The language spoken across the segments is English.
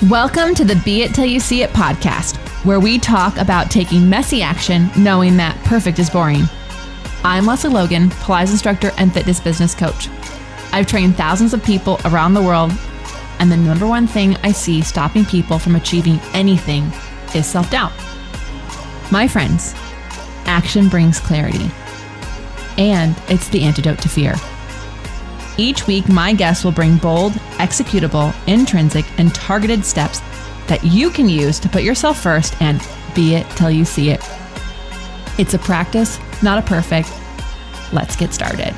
Welcome to the Be It Till You See It podcast, where we talk about taking messy action, knowing that perfect is boring. I'm Lesley Logan, Pilates instructor and fitness business coach. I've trained thousands of people around the world, and the number one thing I see stopping people from achieving anything is self-doubt. My friends, action brings clarity, and it's the antidote to fear. Each week, my guests will bring bold, executable, intrinsic, and targeted steps that you can use to put yourself first and be it till you see it. It's a practice, not a perfect. Let's get started.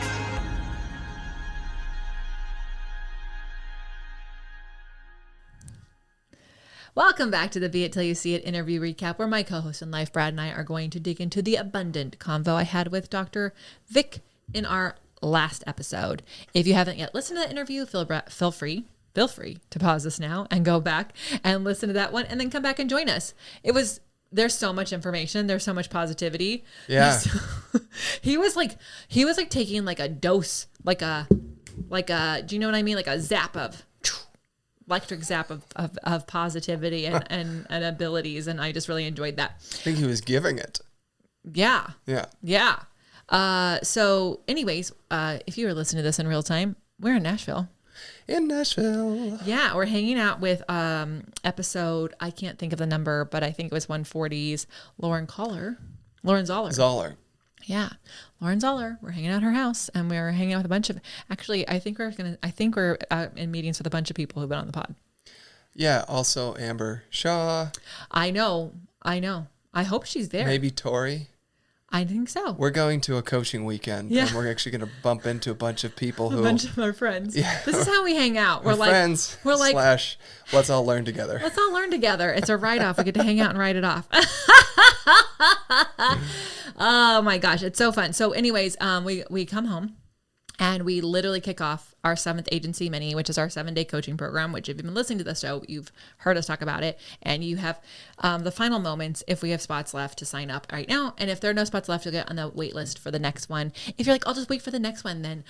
Welcome back to the Be It Till You See It interview recap, where my co-host in life, Brad, and I are going to dig into the abundant convo I had with Dr. Vic in our last episode. If you haven't yet listened to that interview, feel free to pause this now and go back and listen to that one, and then come back and join us. There's so much information. There's so much positivity. Yeah. He was like taking like a dose, like a, do you know what I mean? Like a electric zap of positivity and abilities. And I just really enjoyed that. I think he was giving it. Yeah. Yeah. So anyways, if you were listening to this in real time, we're in Nashville. Yeah, we're hanging out with episode, I can't think of the number, but I think it was 140's Lauren Zoller. Yeah, Lauren Zoller. We're hanging out at her house, and we're hanging out with a bunch of. Actually, I think we're in meetings with a bunch of people who've been on the pod. Yeah. Also, Amber Shaw. I know. I hope she's there. Maybe Tori. I think so. We're going to a coaching weekend, and we're actually going to bump into a bunch of people a bunch of our friends. Yeah. This is how we hang out. We're like friends. Let's all learn together. Let's all learn together. It's a write-off. We get to hang out and write it off. Oh my gosh, it's so fun. So anyways, we come home and we literally kick off our 7th agency mini, which is our 7-day coaching program, which if you've been listening to the show, you've heard us talk about it. And you have the final moments if we have spots left to sign up right now. And if there are no spots left, you'll get on the wait list for the next one. If you're like, I'll just wait for the next one, then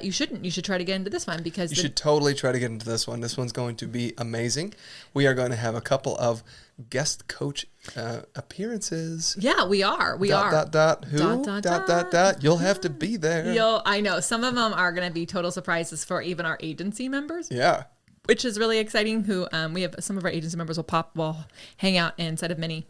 you shouldn't. You should try to get into this one because... You should totally try to get into this one. This one's going to be amazing. We are going to have a couple of guest coach appearances. Yeah, we are. Who? You'll have to be there. I know. Some of them are going to be total surprises for even our agency members. Yeah. Which is really exciting. We have some of our agency members will hang out inside of Mini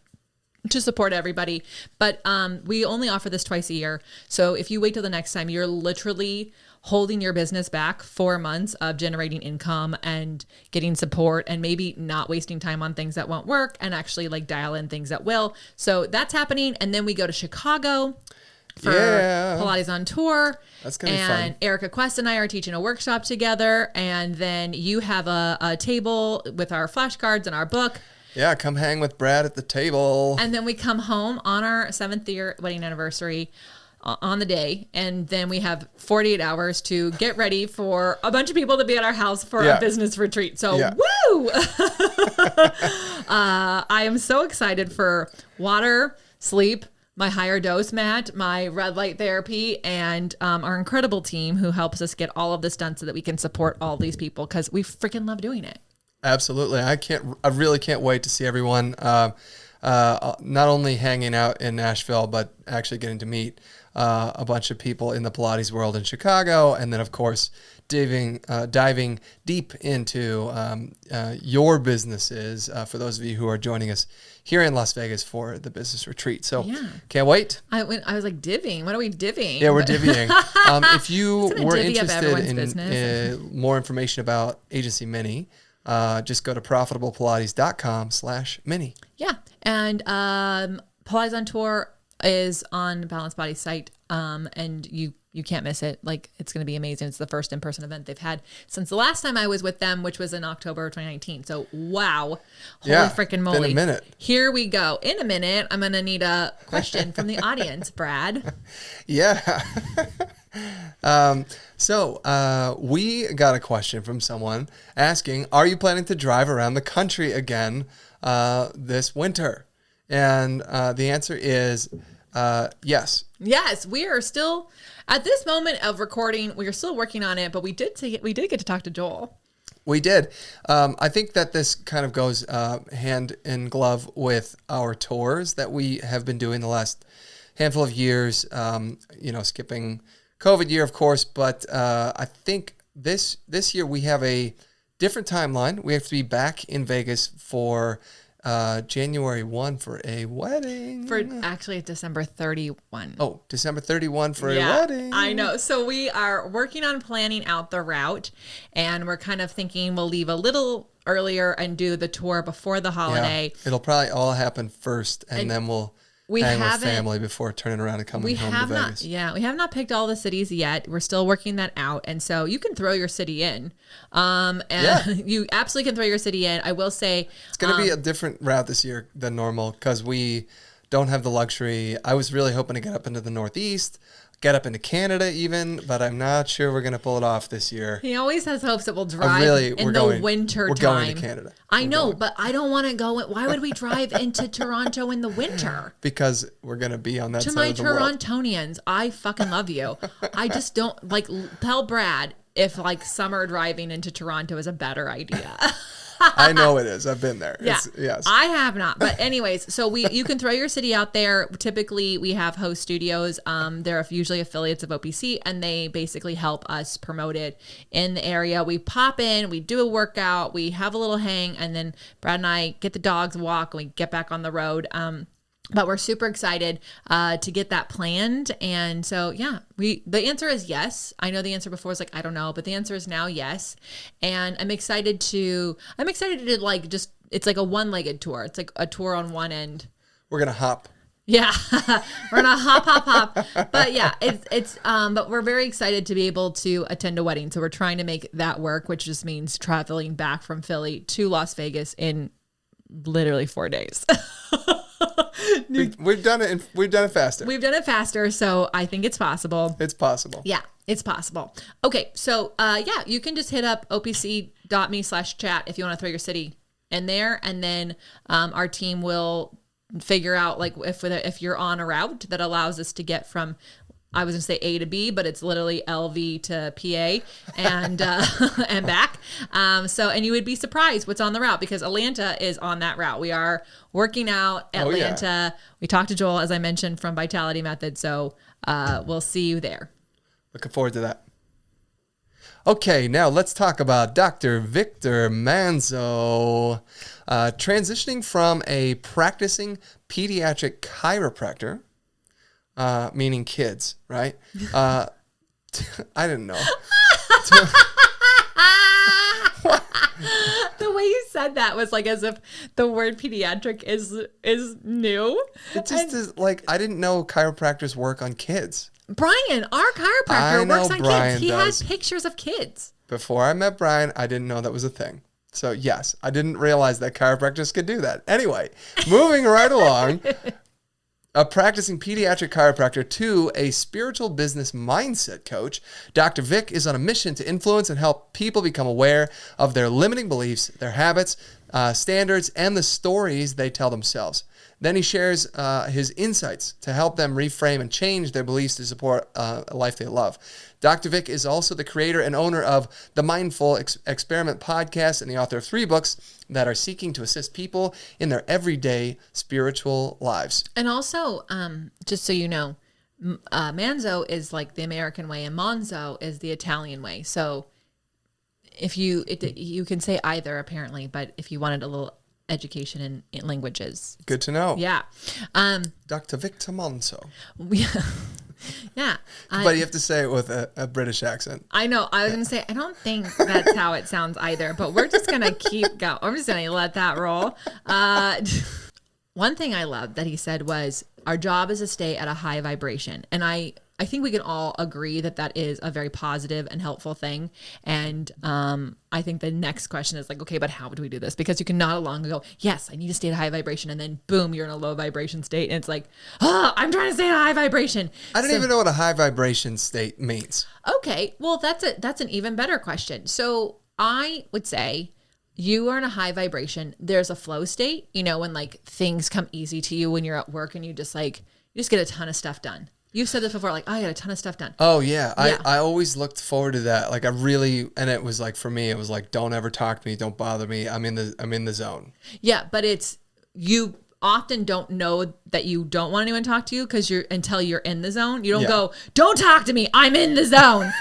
to support everybody. But we only offer this twice a year. So if you wait till the next time, you're literally holding your business back 4 months of generating income and getting support and maybe not wasting time on things that won't work and actually like dial in things that will. So that's happening. And then we go to Chicago for Pilates on Tour. That's going to be fun. And Erica Quest and I are teaching a workshop together. And then you have a table with our flashcards and our book. Yeah, come hang with Brad at the table. And then we come home on our 7th year wedding anniversary on the day, and then we have 48 hours to get ready for a bunch of people to be at our house for a business retreat. So, woo! I am so excited for water, sleep, my higher dose mat, my red light therapy, and our incredible team who helps us get all of this done so that we can support all these people because we freaking love doing it. Absolutely. I really can't wait to see everyone not only hanging out in Nashville, but actually getting to meet a bunch of people in the Pilates world in Chicago. And then, of course, diving deep into your businesses for those of you who are joining us here in Las Vegas for the business retreat. So can't wait. I was like, divvying. What are we divvying? Yeah, we're divvying. If you were interested in more information about Agency Mini, just go to profitablepilates.com/mini. Yeah. And Pilates on Tour is on Balanced Body's site. And you can't miss it. Like, it's going to be amazing. It's the first in-person event they've had since the last time I was with them, which was in October 2019. So, wow. Holy freaking moly. Been a minute. Here we go. In a minute, I'm going to need a question from the audience, Brad. Yeah. So we got a question from someone asking, are you planning to drive around the country again this winter? And the answer is yes. Yes, we are still, at this moment of recording, we are still working on it, but we did get to talk to Joel. We did. I think that this kind of goes hand in glove with our tours that we have been doing the last handful of years, skipping COVID year, of course. But I think this year we have a different timeline. We have to be back in Vegas for January 1 for a wedding. For actually December 31. Oh, December 31 for a wedding. I know. So we are working on planning out the route, and we're kind of thinking we'll leave a little earlier and do the tour before the holiday. Yeah, it'll probably all happen first, and then we'll hang with family before turning around and coming home to Vegas. We have not picked all the cities yet. We're still working that out. And so you can throw your city in. You absolutely can throw your city in. I will say it's going to be a different route this year than normal because we don't have the luxury. I was really hoping to get up into the Northeast, get up into Canada even, but I'm not sure we're going to pull it off this year. He always has hopes that we'll drive in the winter time. We're going to Canada. I know, but I don't want to go. Why would we drive into Toronto in the winter? Because we're going to be on that side of the world. To my Torontonians, I fucking love you. I just don't, tell Brad if, summer driving into Toronto is a better idea. I know it is. I've been there. Yeah. Yes. I have not. But anyways, so you can throw your city out there. Typically, we have host studios. They're usually affiliates of OPC, and they basically help us promote it in the area. We pop in, we do a workout, we have a little hang, and then Brad and I get the dogs walk, and we get back on the road. But we're super excited to get that planned. And so, the answer is yes. I know the answer before was I don't know, but the answer is now yes. And I'm excited to it's like a one-legged tour. It's like a tour on one end. We're going to hop. Yeah, we're gonna hop. But yeah, but we're very excited to be able to attend a wedding. So we're trying to make that work, which just means traveling back from Philly to Las Vegas in literally 4 days. We've done it faster. We've done it faster, so I think it's possible. It's possible. Yeah, it's possible. Okay, so you can just hit up opc.me/chat if you want to throw your city in there, and then our team will figure out if you're on a route that allows us to get from, I was going to say A to B, but it's literally LV to PA and and back. And you would be surprised what's on the route because Atlanta is on that route. We are working out Atlanta. Oh, yeah. We talked to Joel, as I mentioned, from Vitality Method. So we'll see you there. Looking forward to that. Okay, now let's talk about Dr. Victor Manzo. Transitioning from a practicing pediatric chiropractor, meaning kids, right? I didn't know. The way you said that was as if the word pediatric is new. It just is I didn't know chiropractors work on kids. Brian, our chiropractor, works on kids. He has pictures of kids. Before I met Brian, I didn't know that was a thing. So yes, I didn't realize that chiropractors could do that. Anyway, moving right along. A practicing pediatric chiropractor to a spiritual business mindset coach, Dr. Vic is on a mission to influence and help people become aware of their limiting beliefs, their habits, standards, and the stories they tell themselves. Then he shares his insights to help them reframe and change their beliefs to support a life they love. Dr. Vic is also the creator and owner of the Mindful Experiment podcast and the author of 3 books that are seeking to assist people in their everyday spiritual lives. And also, just so you know, Manzo is the American way and Monzo is the Italian way. So if you can say either apparently, but if you wanted a little education in languages. Good to know. Yeah. Dr. Victor Manzo. Yeah. But you have to say it with a British accent. I know. I was going to say, I don't think that's how it sounds either, but we're just going to keep going. I'm just going to let that roll. One thing I loved that he said was, our job is to stay at a high vibration. And I think we can all agree that is a very positive and helpful thing. And I think the next question is okay, but how do we do this? Because you can not long go, yes, I need to stay at a high vibration. And then boom, you're in a low vibration state. And it's I'm trying to stay at a high vibration. I don't even know what a high vibration state means. Okay. Well, that's an even better question. So I would say you are in a high vibration. There's a flow state, when things come easy to you when you're at work and you just get a ton of stuff done. You've said this before, like, oh, I got a ton of stuff done. Oh yeah. I always looked forward to that. Like and it was like, for me, it was like, don't ever talk to me. Don't bother me. I'm in the zone. Yeah. But you often don't know that you don't want anyone to talk to you until you're in the zone. You don't go, don't talk to me, I'm in the zone.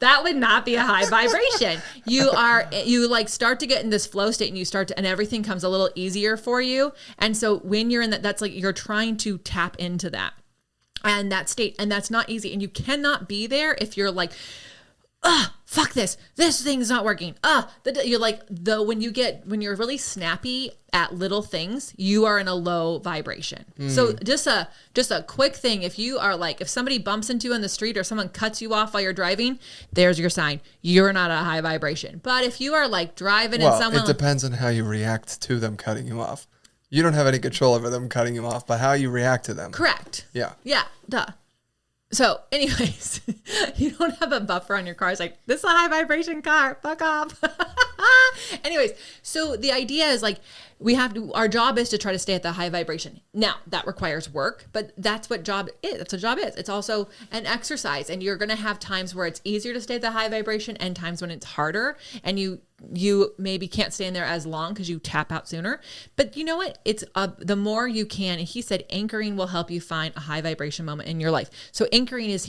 That would not be a high vibration. You like start to get in this flow state and everything comes a little easier for you. And so when you're in that's like, you're trying to tap into that and that state, and that's not easy. And you cannot be there if you're like, fuck this thing's not working. You're like, when you're really snappy at little things, you are in a low vibration. So just a quick thing. If you are like, if somebody bumps into you in the street or someone cuts you off while you're driving, there's your sign. You're not a high vibration. But if you are like driving and someone, it depends on how you react to them cutting you off. You don't have any control over them cutting you off, but how you react to them. Correct. Yeah. Yeah. Duh. So anyways, you don't have a buffer on your car. It's like, this is a high vibration car. Fuck off. Anyways, so the idea is like, our job is to try to stay at the high vibration. Now that requires work, but that's what job is. That's what job is. It's also an exercise, and you're going to have times where it's easier to stay at the high vibration and times when it's harder, and you maybe can't stay in there as long because you tap out sooner. But you know what? It's the more you can. He said anchoring will help you find a high vibration moment in your life. So anchoring is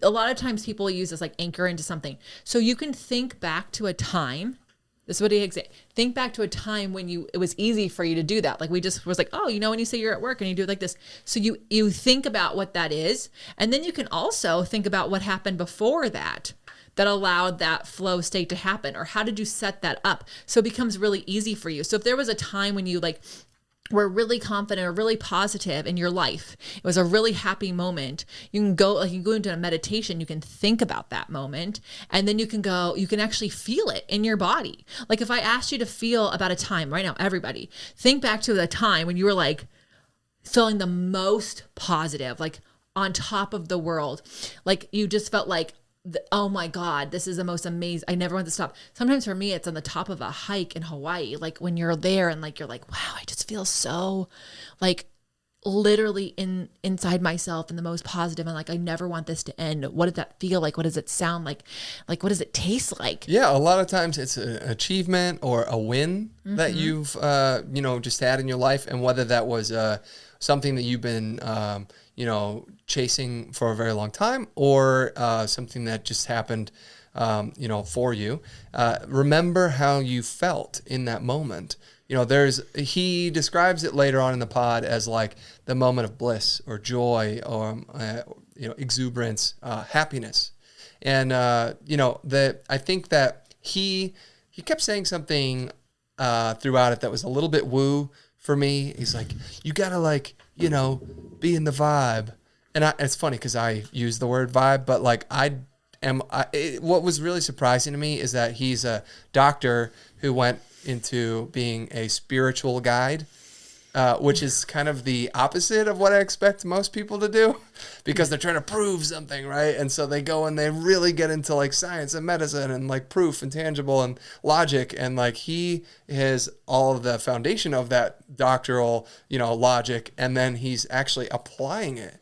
a lot of times people use this like anchor into something. So you can think back to a time. This is what he said. Think back to a time when it was easy for you to do that. Like we just was like, oh, when you say you're at work and you do it like this. So you think about what that is. And then you can also think about what happened before that allowed that flow state to happen, or how did you set that up? So it becomes really easy for you. So if there was a time when you like were really confident or really positive in your life, it was a really happy moment, you can go into a meditation, you can think about that moment, and then you can actually feel it in your body. Like if I asked you to feel about a time right now, everybody think back to the time when you were like feeling the most positive, like on top of the world, like you just felt like, oh my God, this is the most amazing. I never want to stop. Sometimes for me, it's on the top of a hike in Hawaii. Like when you're there and like, you're like, wow, I just feel so like literally inside myself and the most positive. And like, I never want this to end. What does that feel like? What does it sound like? Like, what does it taste like? Yeah. A lot of times it's an achievement or a win that you've, just had in your life. And whether that was something that you've been, chasing for a very long time, or something that just happened, for you. Remember how you felt in that moment. He describes it later on in the pod as like the moment of bliss or joy or, exuberance, happiness. And, I think that he kept saying something throughout it that was a little bit woo for me. He's like, you gotta be in the vibe. And it's funny because I use the word vibe, but like what was really surprising to me is that he's a doctor who went into being a spiritual guide, which is kind of the opposite of what I expect most people to do, because they're trying to prove something, right? And so they go and they really get into like science and medicine and like proof and tangible and logic. And like he has all of the foundation of that doctoral, logic. And then he's actually applying it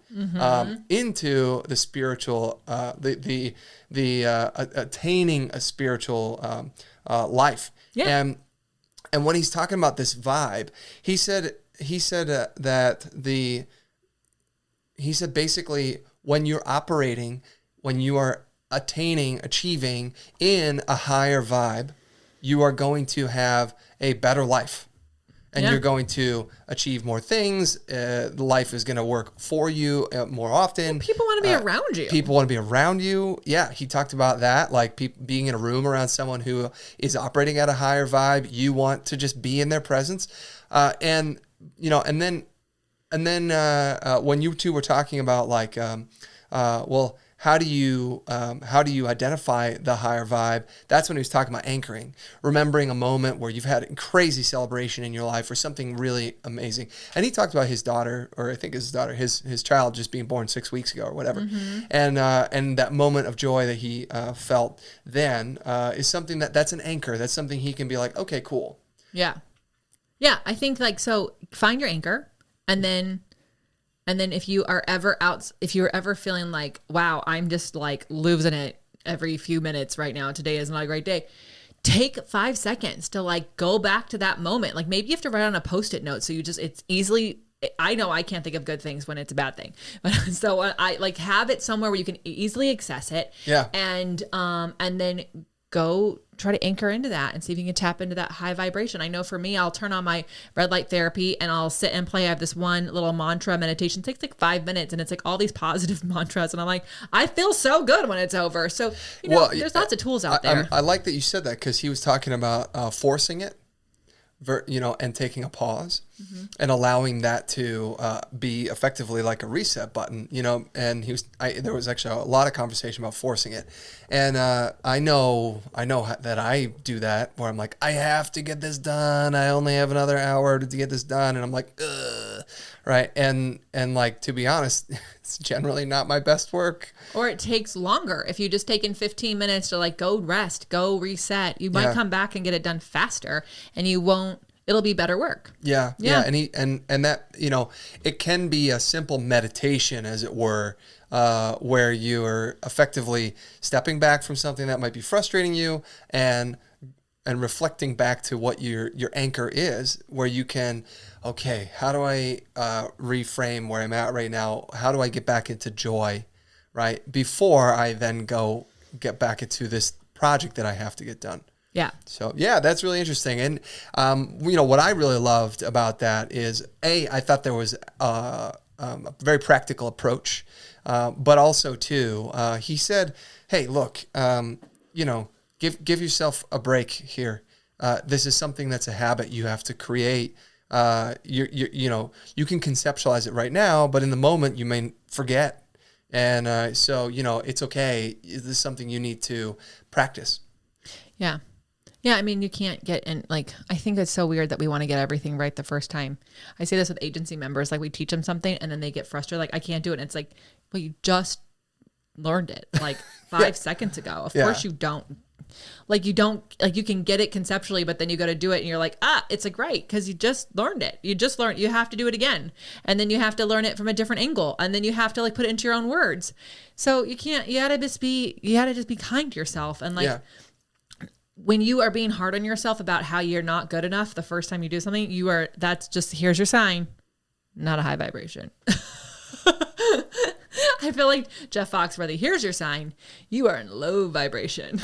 into the spiritual, the attaining a spiritual life. Yeah. And when he's talking about this vibe, he said basically when you're operating, when you are achieving in a higher vibe, you are going to have a better life. And you're going to achieve more things. Life is going to work for you more often. Well, people want to be around you. People want to be around you. Yeah, he talked about that, like being in a room around someone who is operating at a higher vibe. You want to just be in their presence, and then when you two were talking about like, how do you identify the higher vibe? That's when he was talking about anchoring, remembering a moment where you've had a crazy celebration in your life or something really amazing. And he talked about his daughter, or I think his child just being born 6 weeks ago or whatever. And that moment of joy that he felt then is something that's an anchor. That's something he can be like, okay, cool. Yeah. Yeah. I think so find your anchor, and then And then if you're ever feeling like, wow, I'm just like losing it every few minutes right now, today is not a great day, take 5 seconds to like go back to that moment. Like maybe you have to write on a Post-it note. So it's easily, I know I can't think of good things when it's a bad thing, but so I like have it somewhere where you can easily access it. Yeah. And then go try to anchor into that and see if you can tap into that high vibration. I know for me, I'll turn on my red light therapy and I'll sit and play. I have this one little mantra meditation. It takes like 5 minutes and it's like all these positive mantras. And I'm like, I feel so good when it's over. So, there's lots of tools out there. I like that you said that, because he was talking about forcing it, and taking a pause and allowing that to be effectively like a reset button, and there was actually a lot of conversation about forcing it. And I know that I do that, where I'm like, I have to get this done. I only have another hour to get this done. And I'm like, ugh. Right. And like, to be honest, it's generally not my best work. Or it takes longer. If you just taken 15 minutes to like go rest, go reset, you might come back and get it done faster, and it'll be better work. Yeah. And that, it can be a simple meditation, as it were, where you're effectively stepping back from something that might be frustrating you and reflecting back to what your anchor is, where you can, okay, how do I reframe where I'm at right now? How do I get back into joy, right? Before I then get back into this project that I have to get done. Yeah. So yeah, that's really interesting. And what I really loved about that is, I thought there was a very practical approach, but also too, he said, hey, look, give yourself a break here. This is something that's a habit you have to create. You can conceptualize it right now, but in the moment you may forget. And so it's okay. This is something you need to practice. Yeah. Yeah, I mean, you can't get in, like, I think it's so weird that we want to get everything right the first time. I say this with agency members, like we teach them something and then they get frustrated, like, I can't do it. And it's like, well, you just learned it like 5 seconds ago. Of course you don't. Like, you can get it conceptually, but then you got to do it and you're like, it's like, right, because you just learned it. You have to do it again. And then you have to learn it from a different angle. And then you have to like put it into your own words. So you gotta just be kind to yourself. And like, when you are being hard on yourself about how you're not good enough the first time you do something, here's your sign, not a high vibration. I feel like Jeff Foxworthy, here's your sign, you are in low vibration.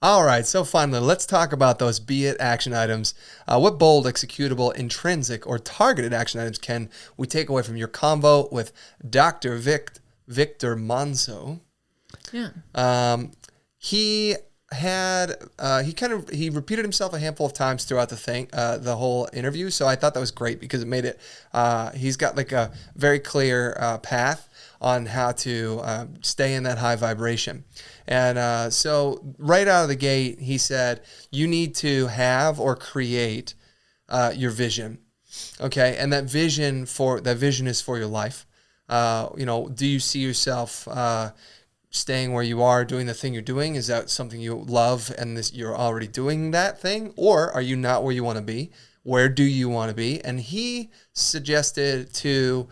All right, so finally, let's talk about those beit action items. What bold, executable, intrinsic, or targeted action items can we take away from your convo with Dr. Victor Manzo? Yeah. He repeated himself a handful of times throughout the whole interview. So I thought that was great, because it made it, he's got like a very clear path on how to stay in that high vibration. And so right out of the gate, he said, you need to have or create your vision. Okay. And that vision is for your life. Do you see yourself staying where you are, doing the thing you're doing? Is that something you love and you're already doing that thing? Or are you not where you want to be? Where do you want to be? And he suggested to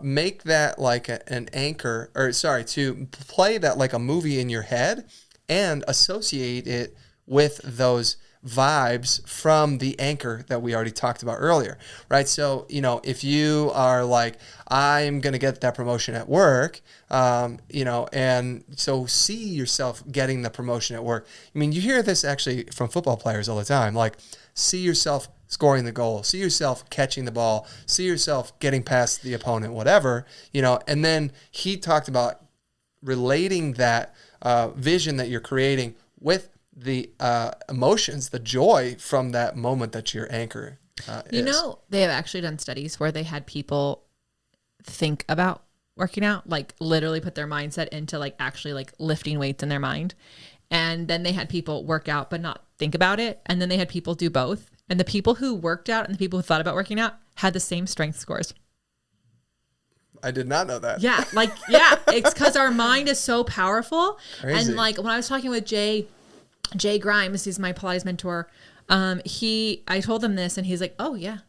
make that like an anchor, to play that like a movie in your head and associate it with those vibes from the anchor that we already talked about earlier, right? So, if you are like, I'm going to get that promotion at work, and so see yourself getting the promotion at work. I mean, you hear this actually from football players all the time, like, see yourself scoring the goal, see yourself catching the ball, see yourself getting past the opponent, whatever, and then he talked about relating that vision that you're creating with the emotions, the joy from that moment that your anchor is. They have actually done studies where they had people think about working out, like literally put their mindset into like actually like lifting weights in their mind. And then they had people work out but not think about it. And then they had people do both. And the people who worked out and the people who thought about working out had the same strength scores. I did not know that. Yeah. It's because our mind is so powerful. Crazy. And like when I was talking with Jay Grimes, he's my Pilates mentor. I told him this and he's like, oh yeah,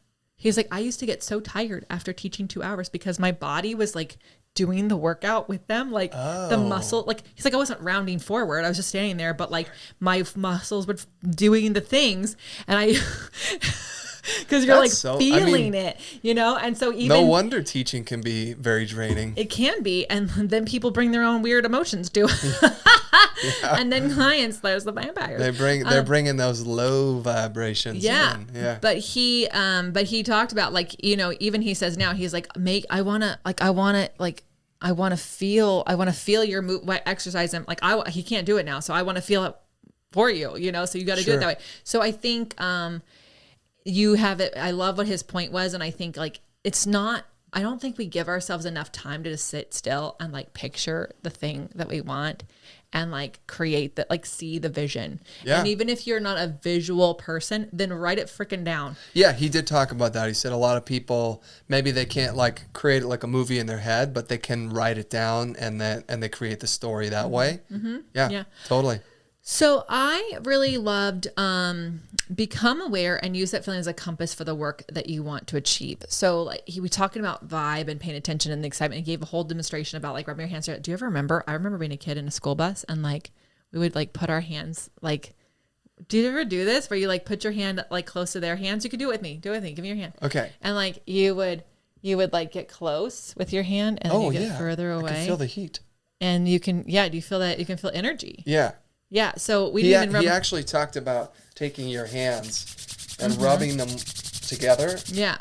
He's like, I used to get so tired after teaching 2 hours because my body was like doing the workout with them. Like the muscle, like he's like, I wasn't rounding forward. I was just standing there, but like my muscles were doing the things. And I, because you're like feeling it, you know? And so even no wonder teaching can be very draining. It can be. And then people bring their own weird emotions to it. And then clients, there's the vampires. They're bringing those low vibrations. Yeah. In. Yeah. But he talked about like, you know, even he says now, he's like, I want to feel your exercise. And like, he can't do it now. So I want to feel it for you, you know, so you got to do it that way. So I think, you have it. I love what his point was. And I think like, I don't think we give ourselves enough time to just sit still and like picture the thing that we want and like create that, like see the vision. Yeah. And even if you're not a visual person, then write it freaking down. Yeah. He did talk about that. He said a lot of people, maybe they can't like create like a movie in their head, but they can write it down and they create the story that way. Mm-hmm. Yeah, totally. So I really loved become aware and use that feeling as a compass for the work that you want to achieve. So like he was talking about vibe and paying attention and the excitement. He gave a whole demonstration about like rubbing your hands. Do you ever remember? I remember being a kid in a school bus and like we would like put our hands like. Do you ever do this where you like put your hand like close to their hands? You could do it with me. Do it with me. Give me your hand. Okay. And like you would like get close with your hand and then you get further away. I can feel the heat. And you can do you feel that? You can feel energy. Yeah. Yeah, so he actually talked about taking your hands and rubbing them together. Yeah.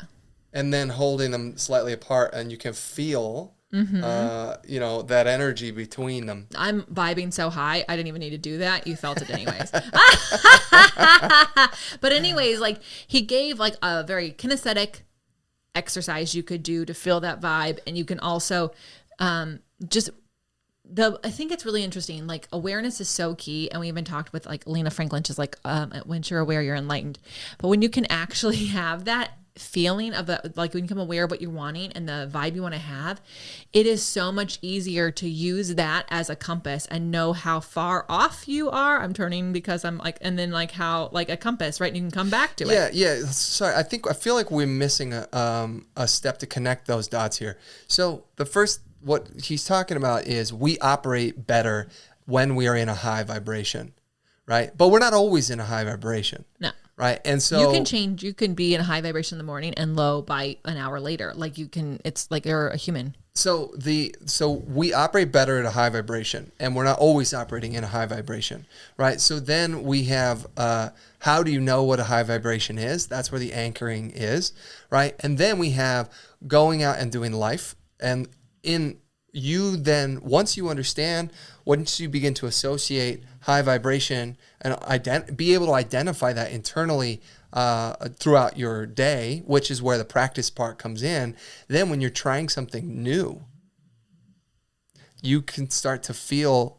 And then holding them slightly apart, and you can feel, that energy between them. I'm vibing so high, I didn't even need to do that. You felt it anyways. But anyways, like he gave like a very kinesthetic exercise you could do to feel that vibe, and you can also I think it's really interesting. Like awareness is so key. And we even talked with like Lena Franklin, she's like, once you're aware, you're enlightened. But when you can actually have that feeling of like when you become aware of what you're wanting and the vibe you want to have, it is so much easier to use that as a compass and know how far off you are. I'm turning because I'm like, and then like how, like a compass, right? And you can come back to it. Yeah. Sorry. I feel like we're missing a step to connect those dots here. So what he's talking about is we operate better when we are in a high vibration, right? But we're not always in a high vibration. No. Right. And so you can change. You can be in a high vibration in the morning and low by an hour later. Like it's like you're a human. So we operate better at a high vibration, and we're not always operating in a high vibration, right? So then we have, how do you know what a high vibration is? That's where the anchoring is, right? And then we have going out and doing life. And once you understand, once you begin to associate high vibration and be able to identify that internally throughout your day, which is where the practice part comes in, then when you're trying something new, you can start to feel,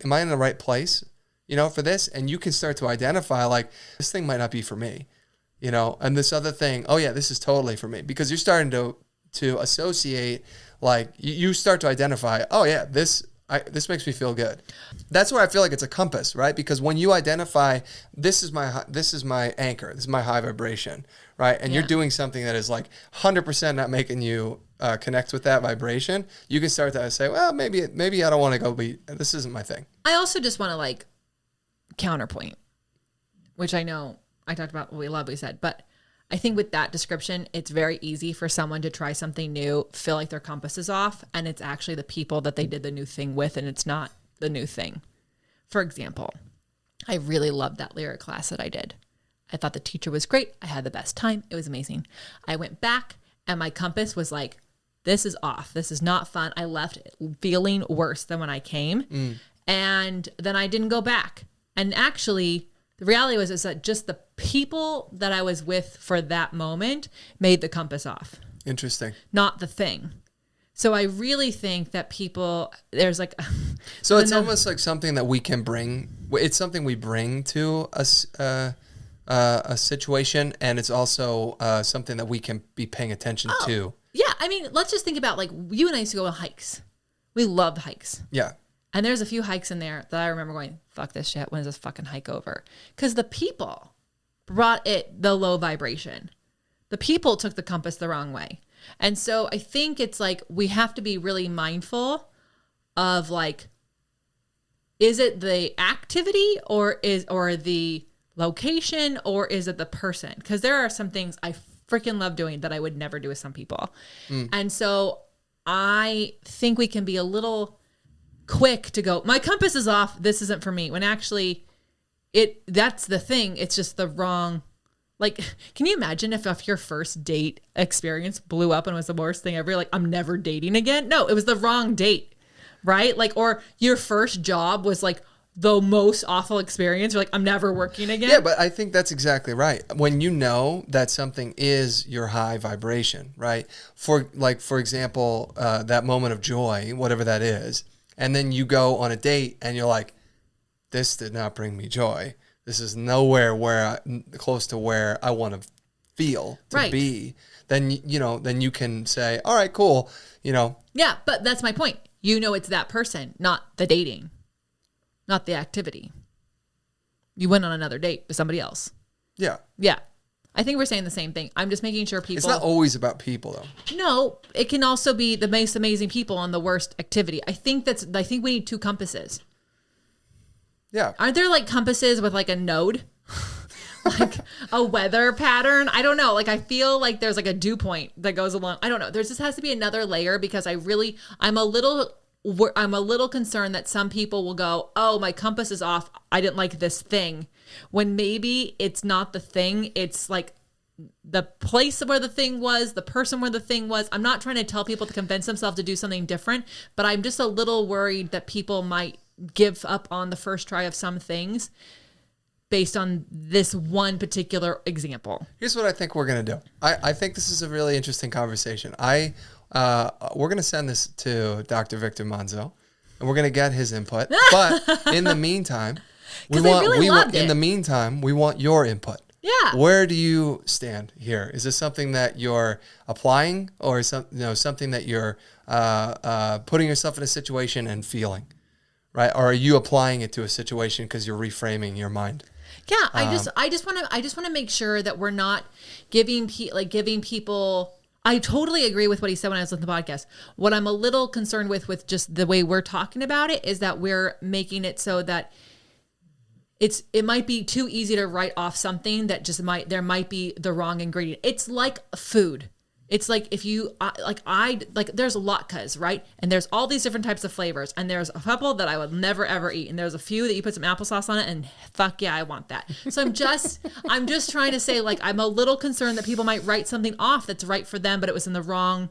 am I in the right place, for this? And you can start to identify like, this thing might not be for me, and this other thing, oh yeah, this is totally for me, because you're starting to associate, like you start to identify, oh yeah, this makes me feel good. That's where I feel like it's a compass, right? Because when you identify, this is my anchor, this is my high vibration, right? And you're doing something that is like 100% not making you connect with that vibration, you can start to say, well, maybe I don't want to go this isn't my thing. I also just want to like counterpoint, which I know I talked about what we said, but I think with that description, it's very easy for someone to try something new, feel like their compass is off, and it's actually the people that they did the new thing with, and it's not the new thing. For example, I really loved that lyric class that I did. I thought the teacher was great. I had the best time. It was amazing. I went back, and my compass was like, this is off. This is not fun. I left feeling worse than when I came, and then I didn't go back. And actually, the reality is that just the people that I was with for that moment made the compass off. Interesting. Not the thing. So I really think that there's like... So it's almost like something that we can bring. It's something we bring to a situation, and it's also something that we can be paying attention to. Yeah. I mean, let's just think about like you and I used to go on hikes. We loved hikes. Yeah. And there's a few hikes in there that I remember going, fuck this shit. When is this fucking hike over? Because the people brought the low vibration. The people took the compass the wrong way. And so I think it's like we have to be really mindful of like, is it the activity or the location or is it the person? Because there are some things I freaking love doing that I would never do with some people. And so I think we can be a little quick to go, my compass is off, this isn't for me, when actually that's the thing. It's just the wrong, like, can you imagine if your first date experience blew up and was the worst thing ever? You're like, I'm never dating again. No, it was the wrong date, right? Like, or your first job was like the most awful experience. You're like, I'm never working again. Yeah, but I think that's exactly right. When you know that something is your high vibration, right? For example, that moment of joy, whatever that is, and then you go on a date and you're like, this did not bring me joy. This is nowhere close to where I want to feel to be. Then you can say, all right, cool. Yeah, but that's my point. It's that person, not the dating, not the activity. You went on another date with somebody else. Yeah. Yeah. I think we're saying the same thing. I'm just making sure people... It's not always about people, though. No, it can also be the most amazing people on the worst activity. I think we need two compasses. Yeah. Aren't there like compasses with like a node? Like a weather pattern? I don't know. Like I feel like there's like a dew point that goes along. I don't know. There just has to be another layer because I'm a little concerned that some people will go, oh, my compass is off. I didn't like this thing. When maybe it's not the thing. It's like the place where the thing was, the person where the thing was. I'm not trying to tell people to convince themselves to do something different, but I'm just a little worried that people might give up on the first try of some things based on this one particular example. Here's what I think we're going to do. I think this is a really interesting conversation. We're going to send this to Dr. Victor Monzo, and we're going to get his input. But in the meantime, we want your input. Yeah. Where do you stand here? Is this something that you're applying, or something that you're putting yourself in a situation and feeling, right? Or are you applying it to a situation because you're reframing your mind? Yeah, I just want to make sure that we're not giving people. I totally agree with what he said when I was on the podcast. What I'm a little concerned with just the way we're talking about it is that we're making it so that it might be too easy to write off something that there might be the wrong ingredient. It's like food. It's like if you there's latkes, right? And there's all these different types of flavors, and there's a couple that I would never ever eat, and there's a few that you put some applesauce on it, and fuck yeah, I want that. So I'm just trying to say, like, I'm a little concerned that people might write something off that's right for them, but it was in the wrong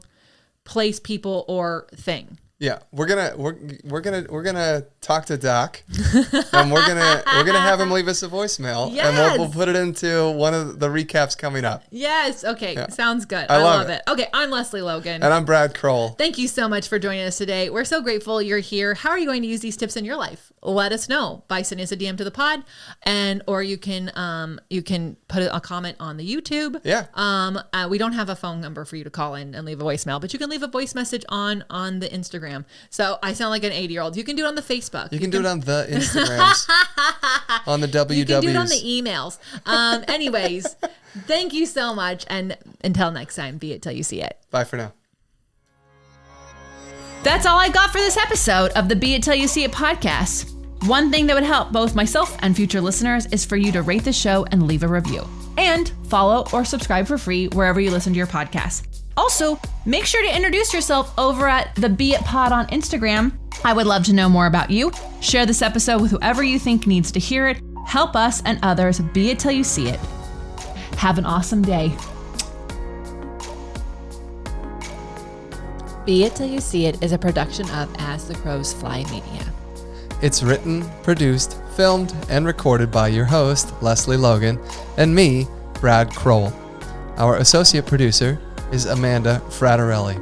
place, people, or thing. Yeah, we're gonna talk to Doc, and we're gonna have him leave us a voicemail, yes! And we'll put it into one of the recaps coming up. Yes, okay, yeah. Sounds good. I love it. Okay, I'm Lesley Logan, and I'm Brad Crowell. Thank you so much for joining us today. We're so grateful you're here. How are you going to use these tips in your life? Let us know by sending us a DM to the pod, or you can put a comment on the YouTube. Yeah. We don't have a phone number for you to call in and leave a voicemail, but you can leave a voice message on the Instagram. So I sound like an 80-year-old. You can do it on the Facebook. You can do it on the Instagrams, on the WWs. You can do it on the emails. Anyways, thank you so much. And until next time, be it till you see it. Bye for now. That's all I got for this episode of the Be It Till You See It podcast. One thing that would help both myself and future listeners is for you to rate the show and leave a review. And follow or subscribe for free wherever you listen to your podcast. Also, make sure to introduce yourself over at the Be It Pod on Instagram. I would love to know more about you. Share this episode with whoever you think needs to hear it. Help us and others be it till you see it. Have an awesome day. Be It Till You See It is a production of As the Crows Fly Media. It's written, produced, filmed, and recorded by your host, Lesley Logan, and me, Brad Crowell. Our associate producer is Amanda Fraterelli.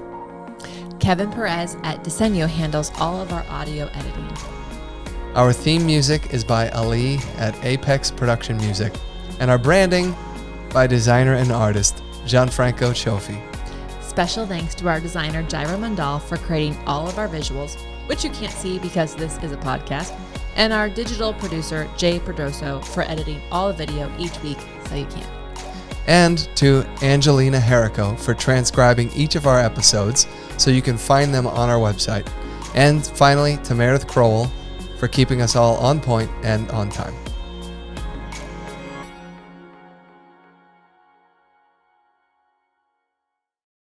Kevin Perez at Disenyo handles all of our audio editing. Our theme music is by Ali at Apex Production Music, and our branding by designer and artist Gianfranco Cioffi. Special thanks to our designer Jairo Mandal for creating all of our visuals, which you can't see because this is a podcast, and our digital producer Jay Perdoso for editing all the video each week so you can. And to Angelina Herrico for transcribing each of our episodes so you can find them on our website. And finally, to Meredith Crowell for keeping us all on point and on time.